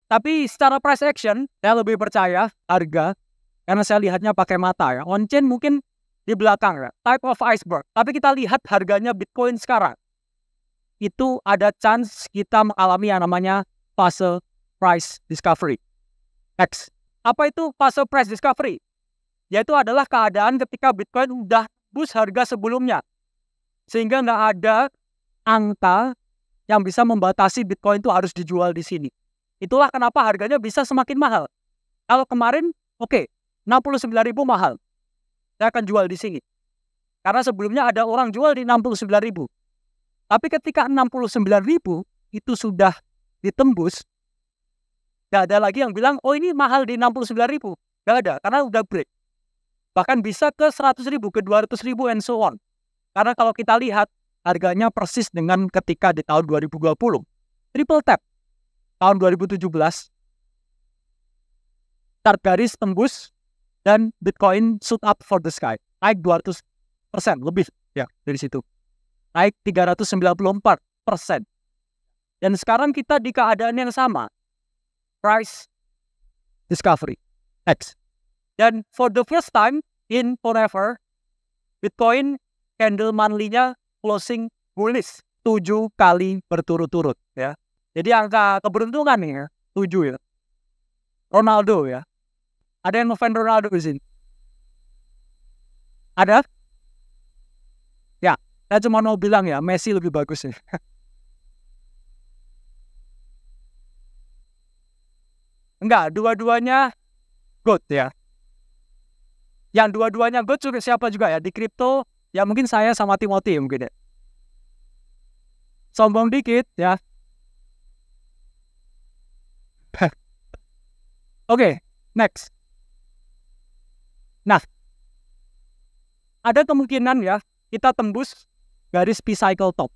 Tapi secara price action, saya lebih percaya harga, karena saya lihatnya pakai mata ya. On-chain mungkin di belakang ya, type of iceberg. Tapi kita lihat harganya Bitcoin sekarang. Itu ada chance kita mengalami yang namanya fase price discovery. Next. Apa itu fase price discovery? Yaitu adalah keadaan ketika Bitcoin udah boost harga sebelumnya. Sehingga nggak ada angka yang bisa membatasi Bitcoin itu harus dijual di sini. Itulah kenapa harganya bisa semakin mahal. Kalau kemarin, oke, 69.000 mahal. Saya akan jual di sini. Karena sebelumnya ada orang jual di 69.000. Tapi ketika 69.000 itu sudah ditembus, gak ada lagi yang bilang, oh ini mahal di 69.000. Gak ada, karena udah break. Bahkan bisa ke 100.000, ke 200.000, and so on. Karena kalau kita lihat, harganya persis dengan ketika di tahun 2020. Triple tap. Tahun 2017, start garis tembus, dan Bitcoin shoot up for the sky. Naik 200% lebih ya dari situ. Naik 394%. Dan sekarang kita di keadaan yang sama. Price discovery. Next. Dan for the first time in forever, Bitcoin candle monthly-nya closing bullish 7 kali berturut-turut ya. Jadi angka keberuntungan nih ya, 7 ya. Ronaldo ya. Ada yang ngefans Ronaldo di sini? Ada? Ya, saya cuma mau bilang ya, Messi lebih bagus ya. Enggak, dua-duanya good ya. Yang dua-duanya good juga siapa juga ya? Di kripto, ya mungkin saya sama Timothy mungkin ya. Sombong dikit ya. Oke, next. Nah, ada kemungkinan ya kita tembus garis P-cycle top.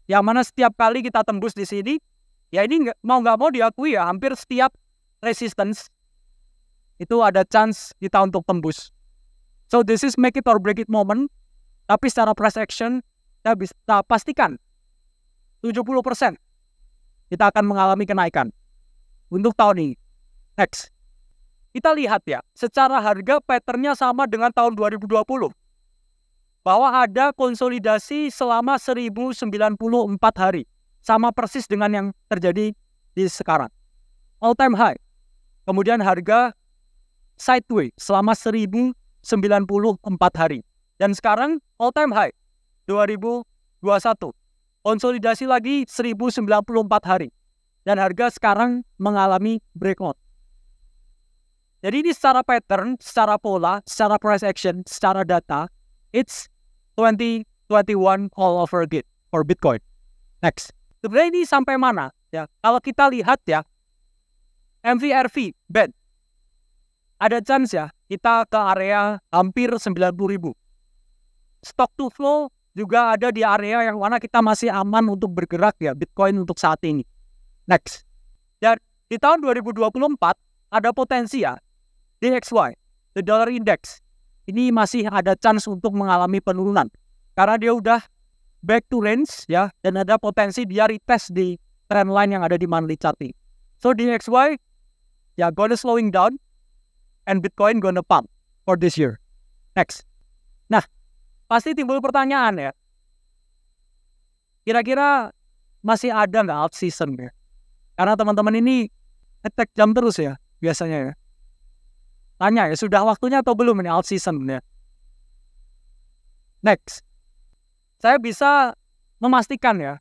Yang mana setiap kali kita tembus di sini, ya ini mau nggak mau diakui ya, hampir setiap resistance itu ada chance kita untuk tembus. So this is make it or break it moment. Tapi secara price action, kita bisa pastikan 70% kita akan mengalami kenaikan untuk tahun ini. Next. Kita lihat ya, secara harga patternnya sama dengan tahun 2020. Bahwa ada konsolidasi selama 1094 hari. Sama persis dengan yang terjadi di sekarang. All time high. Kemudian harga sideways selama 1094 hari. Dan sekarang all time high 2021. Konsolidasi lagi 1094 hari. Dan harga sekarang mengalami breakout. Jadi ini secara pattern, secara pola, secara price action, secara data, it's 2021 all over again for Bitcoin. Next. Sebenarnya ini sampai mana? Ya, kalau kita lihat ya, MVRV, band. Ada chance ya, kita ke area hampir 90.000. Stock to flow juga ada di area yang mana kita masih aman untuk bergerak ya, Bitcoin untuk saat ini. Next. Dan di tahun 2024, ada potensi ya, DXY, the dollar index, ini masih ada chance untuk mengalami penurunan. Karena dia udah back to range ya, dan ada potensi dia retest di trend line yang ada di monthly charting. So DXY, ya gonna slowing down, and Bitcoin gonna pump for this year. Next. Nah, pasti timbul pertanyaan ya, kira-kira masih ada nggak alt season ya? Karena teman-teman ini attack jam terus ya, biasanya ya. Tanya ya, sudah waktunya atau belum ini alt season ya? Next. Saya bisa memastikan ya,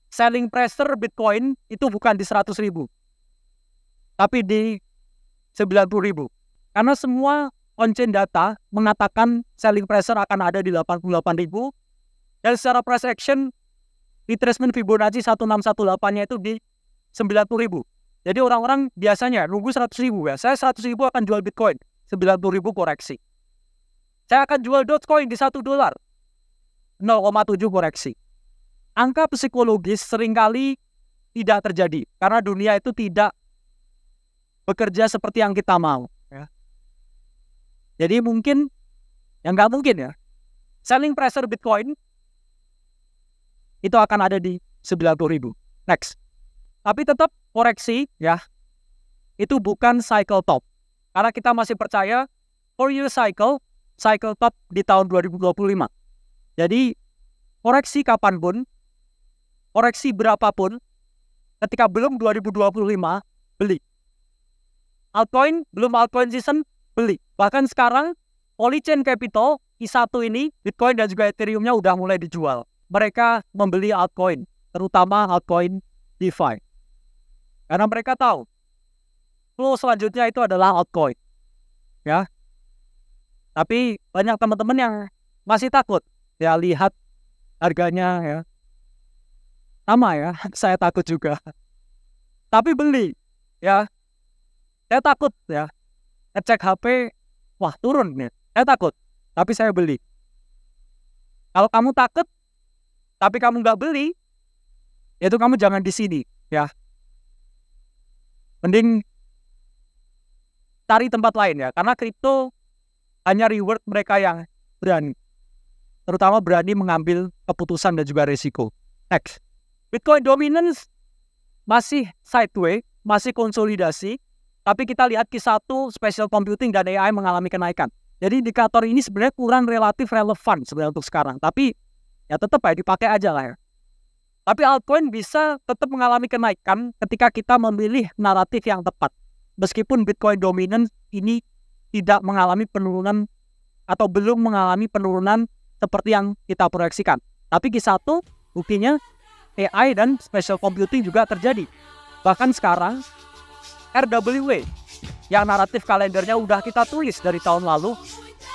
selling pressure Bitcoin itu bukan di 100.000. Tapi di 90.000. Karena semua on-chain data mengatakan selling pressure akan ada di 88.000. Dan secara price action, retracement Fibonacci 1618-nya itu di 90.000. Jadi orang-orang biasanya nunggu 100.000 ya. Saya 100.000 akan jual Bitcoin. 90.000 koreksi. Saya akan jual Dogecoin di $1. 0,7 koreksi. Angka psikologis seringkali tidak terjadi. Karena dunia itu tidak bekerja seperti yang kita mau. Ya. Jadi mungkin, yang nggak mungkin ya, selling pressure Bitcoin itu akan ada di 90.000. Next. Tapi tetap koreksi ya. itu bukan cycle top. Karena kita masih percaya 4-year cycle top di tahun 2025. Jadi koreksi kapanpun, koreksi berapapun, ketika belum 2025, beli. Altcoin, belum altcoin season, beli. Bahkan sekarang, Polychain Capital, I1 ini, Bitcoin dan juga Ethereum-nya udah mulai dijual. Mereka membeli altcoin, terutama altcoin DeFi. Karena mereka tahu, flow selanjutnya itu adalah altcoin. Ya. Tapi banyak teman-teman yang masih takut. Ya, lihat harganya ya. Sama ya, saya takut juga. Tapi beli, ya. Saya takut ya. Ngecek HP, wah turun nih. Saya takut, tapi saya beli. Kalau kamu takut, tapi kamu nggak beli, itu kamu jangan di sini, ya. Mending cari tempat lain ya, karena kripto hanya reward mereka yang berani. Terutama berani mengambil keputusan dan juga risiko. Next. Bitcoin dominance masih sideways, masih konsolidasi, tapi kita lihat Q1 special computing dan AI mengalami kenaikan. Jadi indikator ini sebenarnya kurang relatif relevan sebenarnya untuk sekarang. Tapi ya tetap ya dipakai aja lah ya. Tapi altcoin bisa tetap mengalami kenaikan ketika kita memilih naratif yang tepat. Meskipun Bitcoin dominance ini tidak mengalami penurunan atau belum mengalami penurunan seperti yang kita proyeksikan. Tapi Q1 buktinya AI dan special computing juga terjadi. Bahkan sekarang RWA yang naratif kalendernya udah kita tulis dari tahun lalu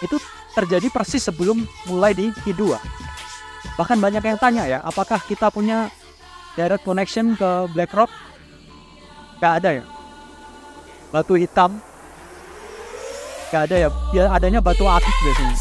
itu terjadi persis sebelum mulai di Q2. Bahkan banyak yang tanya ya, apakah kita punya direct connection ke BlackRock? Gak ada ya. Batu hitam gak ada ya, ya adanya batu akik biasanya.